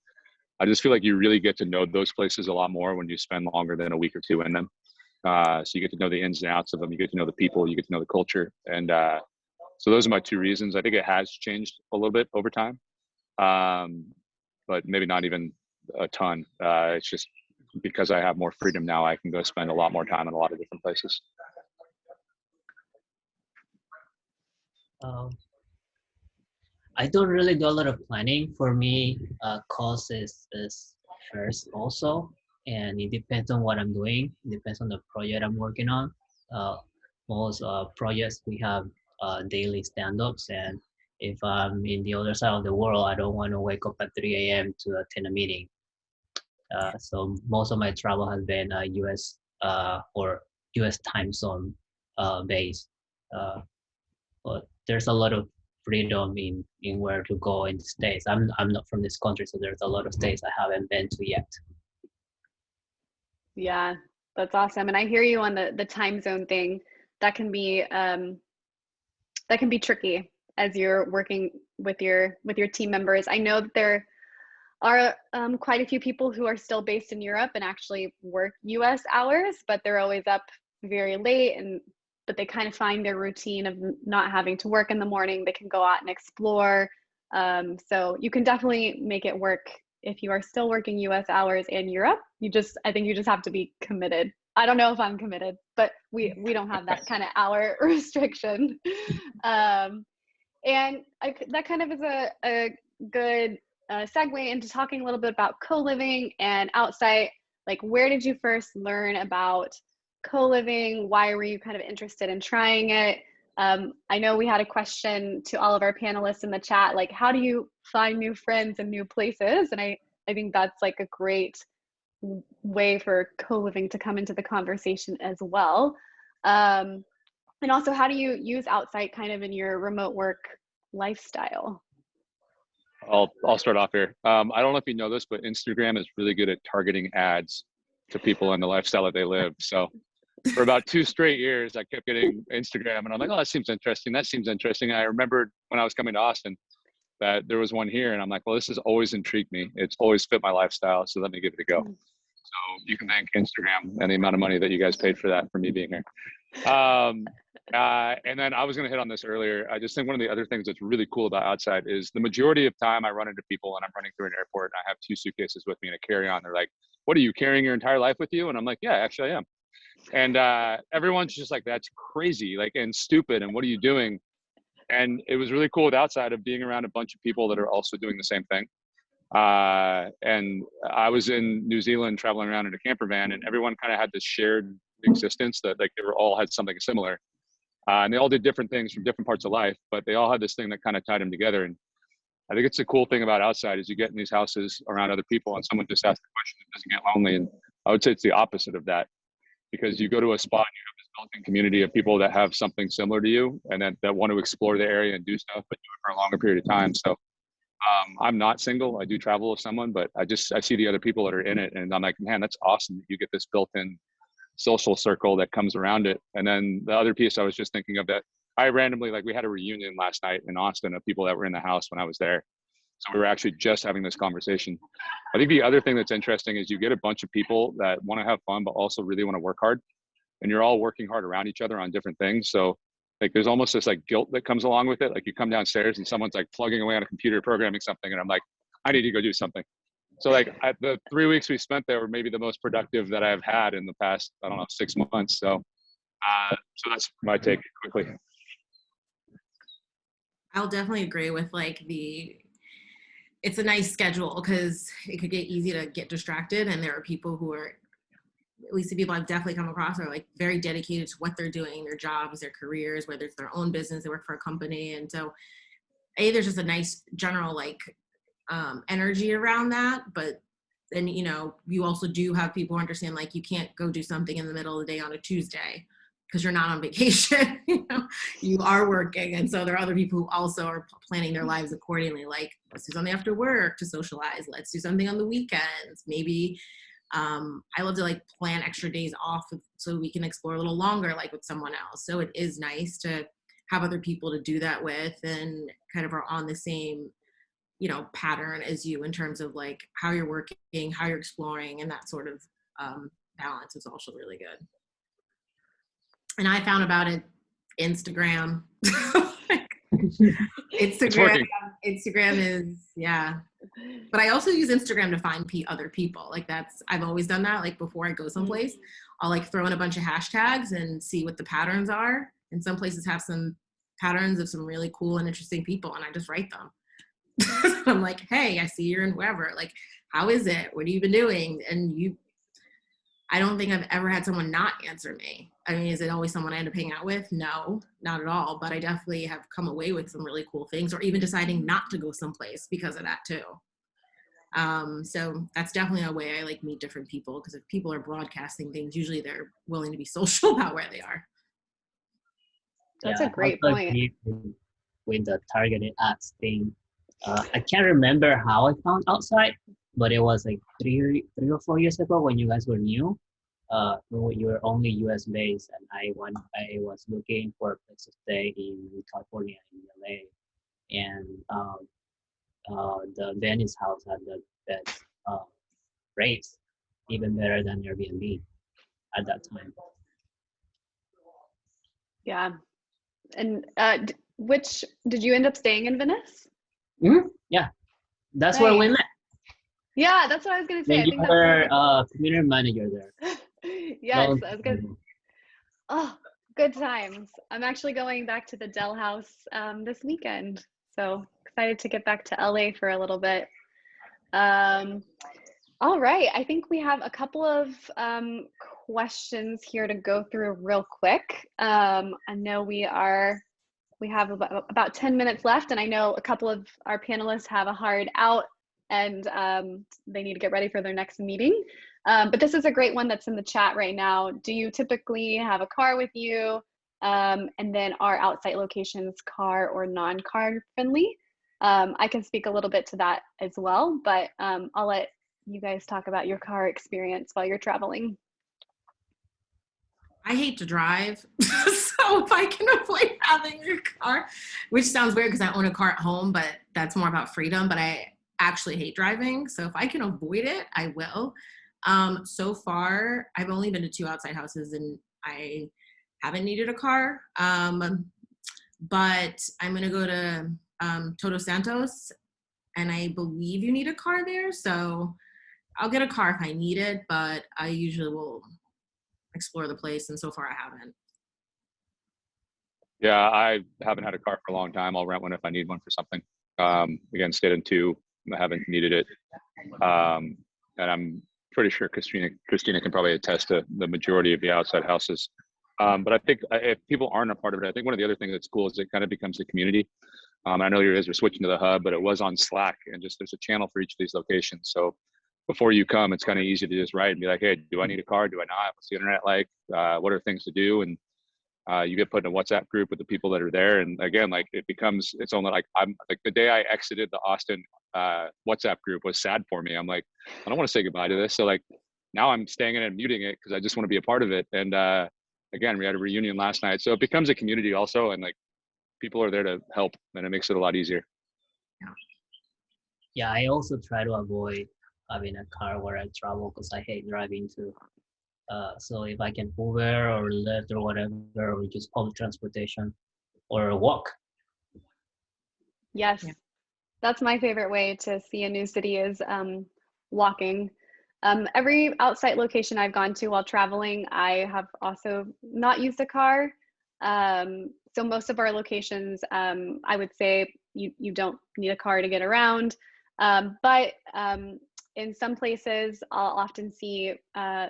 I just feel like you really get to know those places a lot more when you spend longer than a week or two in them. So you get to know the ins and outs of them. You get to know the people, you get to know the culture. And so those are my two reasons. I think it has changed a little bit over time. But maybe not even a ton. It's just because I have more freedom now, I can go spend a lot more time in a lot of different places. I don't really do a lot of planning. For me, cost is first also, and it depends on what I'm doing. It depends on the project I'm working on. Most projects we have daily stand-ups, and if I'm in the other side of the world, I don't want to wake up at 3 a.m. to attend a meeting. So most of my travel has been US or US time zone based. But there's a lot of freedom in where to go in the States. I'm not from this country, so there's a lot of states I haven't been to yet. Yeah, that's awesome. And I hear you on the time zone thing. That can be tricky as you're working with your team members. I know that there are quite a few people who are still based in Europe and actually work US hours, but they're always up very late, but they kind of find their routine of not having to work in the morning. They can go out and explore. So you can definitely make it work if you are still working US hours in Europe. I think you just have to be committed. I don't know if I'm committed, but we don't have that kind of hour restriction. And that kind of is a good segue into talking a little bit about co-living and Outsite. Like, where did you first learn about co-living? Why were you kind of interested in trying it? I know we had a question to all of our panelists in the chat, like, how do you find new friends in new places? And I think that's like a great way for co-living to come into the conversation as well. And also, how do you use Outsite kind of in your remote work lifestyle? I'll start off here. I don't know if you know this, but Instagram is really good at targeting ads to people and the lifestyle that they live. So for about 2 straight years, I kept getting Instagram, and I'm like, oh, that seems interesting. That seems interesting. And I remembered when I was coming to Austin that there was one here, and I'm like, well, this has always intrigued me. It's always fit my lifestyle, so let me give it a go. So you can thank Instagram and the amount of money that you guys paid for that for me being here. And then I was going to hit on this earlier. I just think one of the other things that's really cool about Outsite is the majority of time I run into people and I'm running through an airport and I have 2 suitcases with me and a carry-on. They're like, what are you carrying your entire life with you? And I'm like, yeah, actually I am. And everyone's just like, that's crazy, like, and stupid. And what are you doing? And it was really cool with Outsite of being around a bunch of people that are also doing the same thing. And I was in New Zealand traveling around in a camper van, and everyone kind of had this shared existence that like they were all had something similar. And they all did different things from different parts of life, but they all had this thing that kind of tied them together. And I think it's the cool thing about Outsite is you get in these houses around other people and someone just asks the question, it doesn't get lonely. And I would say it's the opposite of that, because you go to a spot and you have this built-in community of people that have something similar to you and that want to explore the area and do stuff, but do it for a longer period of time. So I'm not single. I do travel with someone, but I see the other people that are in it, and I'm like, man, that's awesome that you get this built-in social circle that comes around it. And then the other piece I was just thinking of that I randomly, like, we had a reunion last night in Austin of people that were in the house when I was there. So we were actually just having this conversation. I think the other thing that's interesting is you get a bunch of people that want to have fun, but also really want to work hard. And you're all working hard around each other on different things. So like, there's almost this like guilt that comes along with it. Like you come downstairs and someone's like plugging away on a computer, programming something. And I'm like, I need to go do something. So like the 3 weeks we spent there were maybe the most productive that I've had in the past, I don't know, 6 months. So that's my take quickly. I'll definitely agree with like it's a nice schedule because it could get easy to get distracted, and there are people who are at least the people I've definitely come across are like very dedicated to what they're doing, their jobs, their careers, whether it's their own business, they work for a company. And so there's just a nice general like energy around that. But then, you know, you also do have people who understand like you can't go do something in the middle of the day on a Tuesday because you're not on vacation. You know, you are working. And so there are other people who also are planning their lives accordingly. Like, let's do something after work to socialize. Let's do something on the weekends. Maybe I love to like plan extra days off so we can explore a little longer, like with someone else. So it is nice to have other people to do that with and kind of are on the same, you know, pattern as you in terms of like how you're working, how you're exploring, and that sort of balance is also really good. And I found about it Instagram. Instagram is, yeah. But I also use Instagram to find other people. Like I've always done that. Like before I go someplace, I'll like throw in a bunch of hashtags and see what the patterns are. And some places have some patterns of some really cool and interesting people, and I just write them. I'm like, hey, I see you're in wherever. Like, how is it? What have you been doing? And I don't think I've ever had someone not answer me. I mean, is it always someone I end up hanging out with? No, not at all. But I definitely have come away with some really cool things, or even deciding not to go someplace because of that too. So that's definitely a way I like meet different people, because if people are broadcasting things, usually they're willing to be social about where they are. That's a great point. With the targeted ads thing, I can't remember how I found Outsite, but it was like three or 4 years ago when you guys were new. When you were only US based, and I was looking for a place to stay in California, in LA, and the Venice house had the best rates, even better than Airbnb at that time. Yeah. And which did you end up staying in Venice? Mm-hmm. Yeah, that's where we met. Yeah, that's what I was gonna say. When you were community manager there. Yes, I was gonna. Oh, good times. I'm actually going back to the Dell House this weekend, so excited to get back to LA for a little bit. All right, I think we have a couple of questions here to go through real quick. I know we have about 10 minutes left, and I know a couple of our panelists have a hard out, and they need to get ready for their next meeting. But this is a great one that's in the chat right now. Do you typically have a car with you? And then are Outsite locations car or non-car friendly? I can speak a little bit to that as well, but I'll let you guys talk about your car experience while you're traveling. I hate to drive, so if I can avoid having a car, which sounds weird because I own a car at home, but that's more about freedom, but I actually hate driving. So if I can avoid it, I will. So far, I've only been to 2 Outsite houses and I haven't needed a car, but I'm going to go to Todos Santos, and I believe you need a car there. So I'll get a car if I need it, but I usually will explore the place, and so far I haven't. Yeah, I haven't had a car for a long time. I'll rent one if I need one for something. Again, stayed in 2. I haven't needed it. And I'm pretty sure Christina can probably attest to the majority of the Outsite houses. But I think if people aren't a part of it, I think one of the other things that's cool is it kind of becomes a community. I know you guys are switching to the hub, but it was on Slack, and just there's a channel for each of these locations. So before you come, it's kind of easy to just write and be like, hey, do I need a car? Do I not? What's the internet like? What are things to do? And you get put in a WhatsApp group with the people that are there. And again, like it's only like, I'm like the day I exited the Austin WhatsApp group was sad for me. I'm like, I don't want to say goodbye to this. So like now I'm staying in and muting it because I just want to be a part of it. And again, we had a reunion last night. So it becomes a community also. And like people are there to help, and it makes it a lot easier. Yeah, I also try to avoid having a car where I travel because I hate driving too. So if I can Uber or Lyft or whatever, or just public transportation or walk. Yes, that's my favorite way to see a new city is walking. Every Outsite location I've gone to while traveling, I have also not used a car. So most of our locations, I would say you don't need a car to get around. But in some places, I'll often see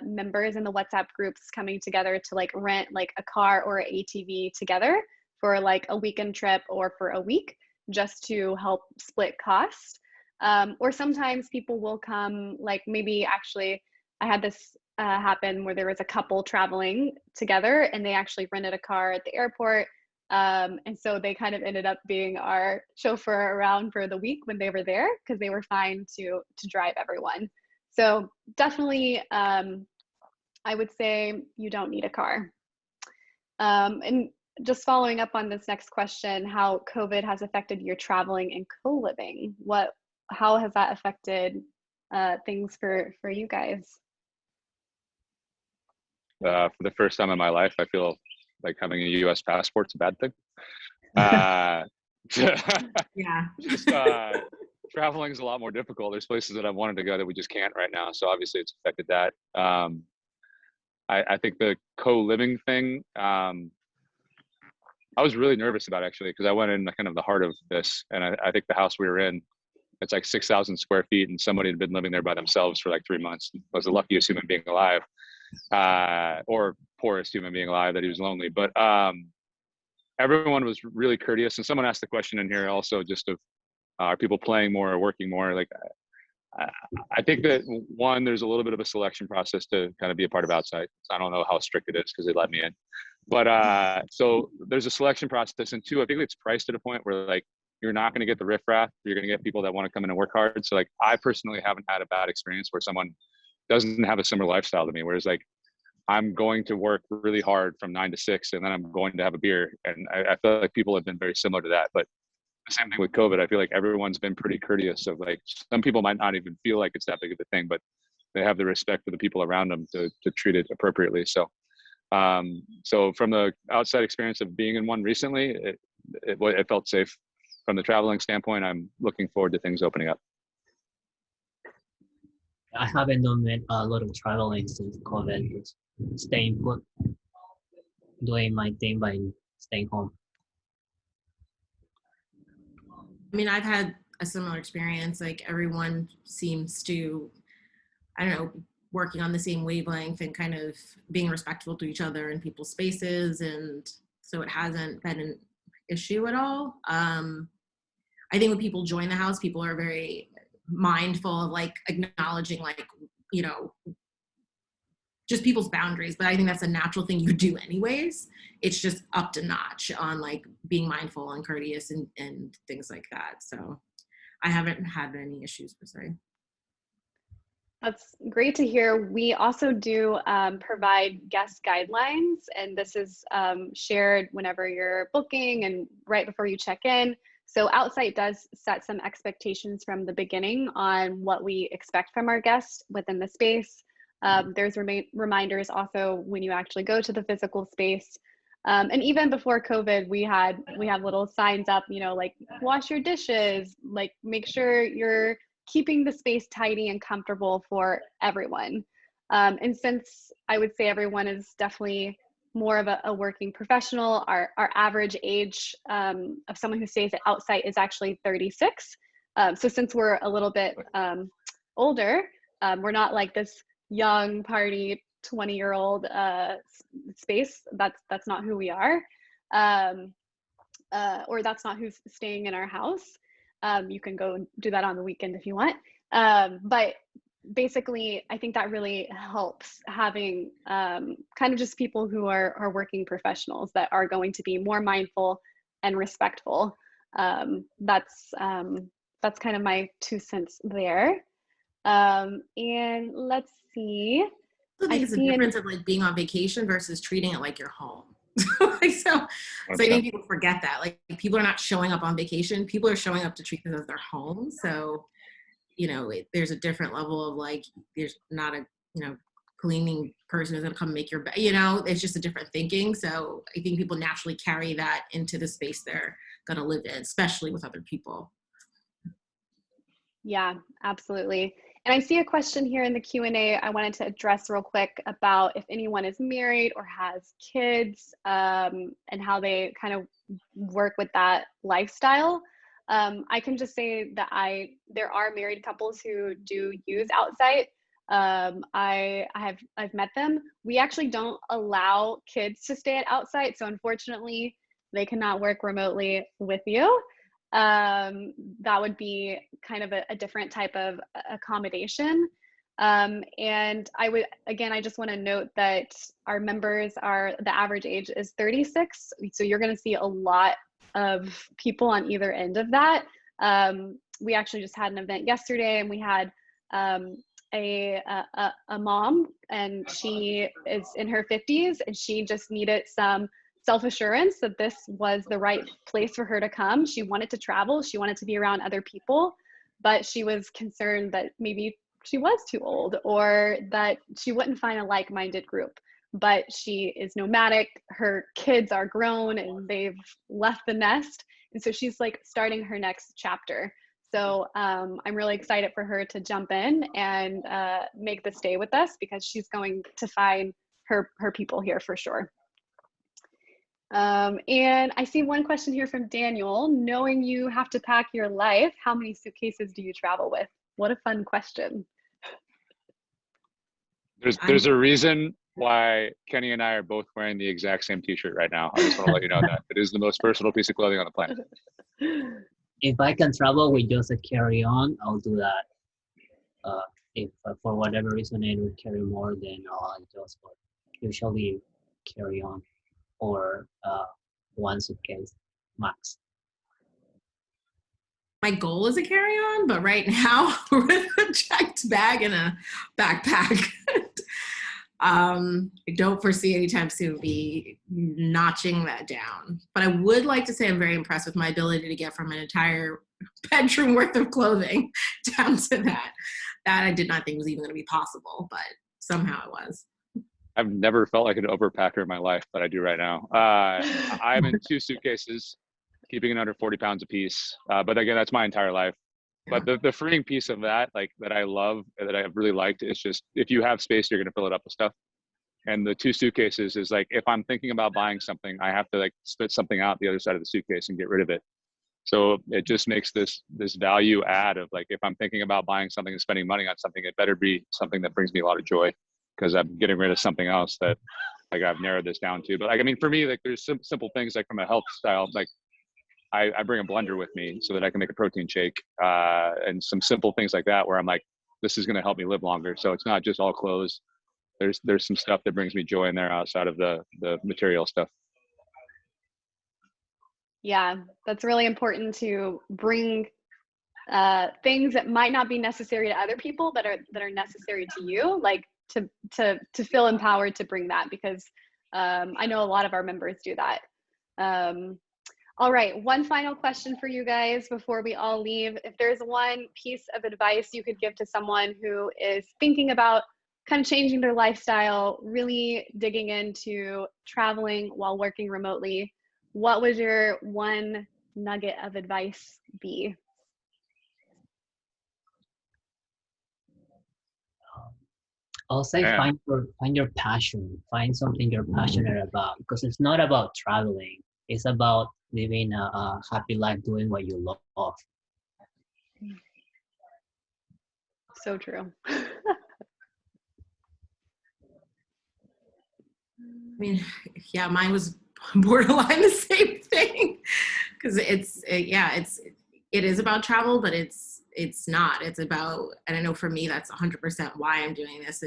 members in the WhatsApp groups coming together to like rent like a car or an ATV together for like a weekend trip or for a week, just to help split cost. Or sometimes people will come, like maybe actually I had this happen where there was a couple traveling together and they actually rented a car at the airport. And so they kind of ended up being our chauffeur around for the week when they were there, because they were fine to drive everyone. So definitely, I would say you don't need a car. And just following up on this next question, how COVID has affected your traveling and co-living. How has that affected things for you guys? For the first time in my life, I feel like having a U.S. passport's a bad thing. Yeah. Just traveling is a lot more difficult. There's places that I've wanted to go that we just can't right now. So obviously it's affected that. I think the co-living thing, I was really nervous about actually, because I went in kind of the heart of this. And I think the house we were in, it's like 6,000 square feet, and somebody had been living there by themselves for like 3 months. Was the luckiest human being alive, or poorest human being alive, that he was lonely. But everyone was really courteous. And someone asked the question in here also, just of are people playing more or working more? Like, I think that one, there's a little bit of a selection process to kind of be a part of Outsite. I don't know how strict it is because they let me in, but so there's a selection process. And two, I think it's priced at a point where like you're not going to get the riffraff. You're going to get people that want to come in and work hard. So like I personally haven't had a bad experience where someone doesn't have a similar lifestyle to me. Whereas like I'm going to work really hard from 9 to 6, and then I'm going to have a beer. And I feel like people have been very similar to that. But the same thing with COVID. I feel like everyone's been pretty courteous of like, some people might not even feel like it's that big of a thing, but they have the respect for the people around them to treat it appropriately. So, so from the outside experience of being in one recently, it felt safe. From the traveling standpoint, I'm looking forward to things opening up. I haven't done a lot of traveling since COVID. Just staying put, doing my thing by staying home. I mean, I've had a similar experience. Like everyone seems to, I don't know, working on the same wavelength and kind of being respectful to each other in people's spaces. And so it hasn't been an issue at all. I think when people join the house, people are very mindful of like acknowledging like, you know, just people's boundaries. But I think that's a natural thing you do anyways. It's just up to notch on like being mindful and courteous and things like that. So I haven't had any issues per se. That's great to hear. We also do provide guest guidelines, and this is shared whenever you're booking and right before you check in. So Outsite does set some expectations from the beginning on what we expect from our guests within the space. There's reminders also when you actually go to the physical space. And even before COVID, we have little signs up, you know, like wash your dishes, like make sure you're keeping the space tidy and comfortable for everyone. And since I would say everyone is definitely more of a working professional, our average age of someone who stays at Outsite is actually 36. So since we're a little bit older, we're not like this young party 20-year-old space. That's not who we are, or that's not who's staying in our house. You can go do that on the weekend if you want. But basically, I think that really helps having kind of just people who are working professionals that are going to be more mindful and respectful. That's kind of my 2 cents there. And let's see. I think it's a difference of like being on vacation versus treating it like your home. so I think people forget that. Like people are not showing up on vacation. People are showing up to treat this as their home. So, you know, there's a different level of like, there's not a, you know, cleaning person is going to come make your bed, you know, it's just a different thinking. So I think people naturally carry that into the space they're going to live in, especially with other people. Yeah, absolutely. And I see a question here in the Q&A I wanted to address real quick about if anyone is married or has kids, and how they kind of work with that lifestyle. I can just say that there are married couples who do use Outsite. I've met them. We actually don't allow kids to stay at Outsite, so unfortunately, they cannot work remotely with you. That would be kind of a different type of accommodation. And I just want to note that our members the average age is 36. So you're going to see a lot of people on either end of that. We actually just had an event yesterday, and we had a mom, and she is in her 50s, and she just needed some self-assurance that this was the right place for her to come. She wanted to travel. She wanted to be around other people, but she was concerned that maybe she was too old, or that she wouldn't find a like-minded group. But she is nomadic. Her kids are grown and they've left the nest. And so she's like starting her next chapter. So I'm really excited for her to jump in and make the stay with us, because she's going to find her people here for sure. And I see one question here from Daniel. Knowing you have to pack your life, how many suitcases do you travel with? What a fun question. There's a reason why Kenny and I are both wearing the exact same t-shirt right now. I just want to let you know that. It is the most versatile piece of clothing on the planet. If I can travel with just a carry-on, I'll do that. If for whatever reason I would carry more, then I'll just usually carry on, or one suitcase max. My goal is a carry-on, but right now we're with a checked bag and a backpack. I don't foresee anytime soon be notching that down. But I would like to say I'm very impressed with my ability to get from an entire bedroom worth of clothing down to that. That I did not think was even going to be possible, but somehow it was. I've never felt like an overpacker in my life, but I do right now. I'm in 2 suitcases, keeping it under 40 pounds a piece. But again, that's my entire life. Yeah. But the freeing piece of that, like that I love, that I have really liked, is just if you have space, you're going to fill it up with stuff. And the 2 suitcases is like, if I'm thinking about buying something, I have to like spit something out the other side of the suitcase and get rid of it. So it just makes this value add of like, if I'm thinking about buying something and spending money on something, it better be something that brings me a lot of joy, because I'm getting rid of something else that like I've narrowed this down to. But like, I mean, for me, like there's simple things like from a health style, like I bring a blender with me so that I can make a protein shake, and some simple things like that where I'm like, this is going to help me live longer. So it's not just all clothes. There's some stuff that brings me joy in there outside of the material stuff. Yeah, that's really important to bring things that might not be necessary to other people that are necessary to you, like to feel empowered to bring that, because I know a lot of our members do that. All right, one final question for you guys before we all leave. If there's one piece of advice you could give to someone who is thinking about kind of changing their lifestyle, really digging into traveling while working remotely, what would your one nugget of advice be? I'll say Yeah. find your passion, find something you're passionate about, because it's not about traveling. It's about living a happy life doing what you love. So true. I mean, yeah, mine was borderline the same thing, because it is about travel, but it's not. It's about, and I know for me that's 100% why I'm doing this.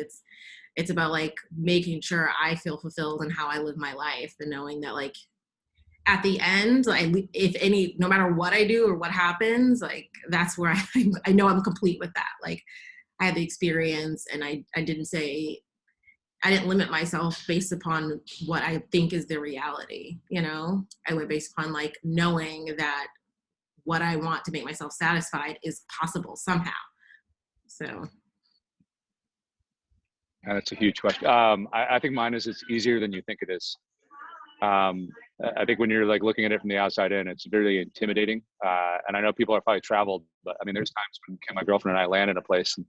It's about like making sure I feel fulfilled in how I live my life, and knowing that like at the end, no matter what I do or what happens, like that's where I know I'm complete with that. Like I had the experience, and I didn't limit myself based upon what I think is the reality. You know, I went based upon like knowing that what I want to make myself satisfied is possible somehow. So. That's a huge question. I think mine is, it's easier than you think it is. I think when you're like looking at it from the outside in, it's very intimidating. And I know people are probably traveled, but I mean, there's times when my girlfriend and I land in a place and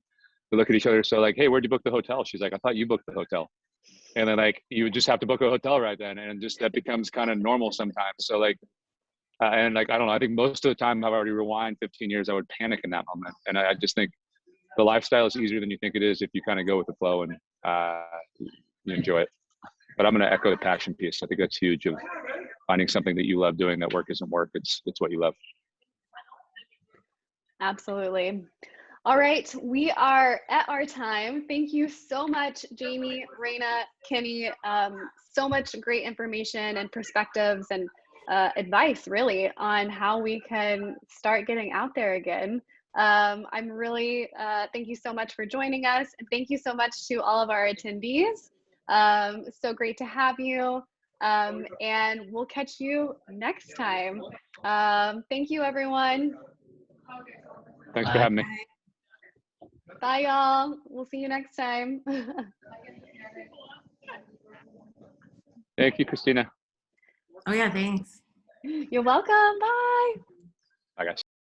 we look at each other. So like, hey, where'd you book the hotel? She's like, I thought you booked the hotel. And then like, you would just have to book a hotel right then. And just, that becomes kind of normal sometimes. So like, And like, I don't know, I think most of the time I've already rewind 15 years, I would panic in that moment. And I just think the lifestyle is easier than you think it is if you kind of go with the flow and you enjoy it. But I'm going to echo the passion piece. I think that's huge, of finding something that you love doing. That work isn't work. It's what you love. Absolutely. All right, we are at our time. Thank you so much, Jamie, Raina, Kenny. So much great information and perspectives and advice, really, on how we can start getting out there again. I'm really, thank you so much for joining us. And thank you so much to all of our attendees. So great to have you. And we'll catch you next time. Thank you, everyone. Thanks for having me. Bye, y'all. We'll see you next time. Thank you, Christina. Oh yeah, thanks. You're welcome. Bye.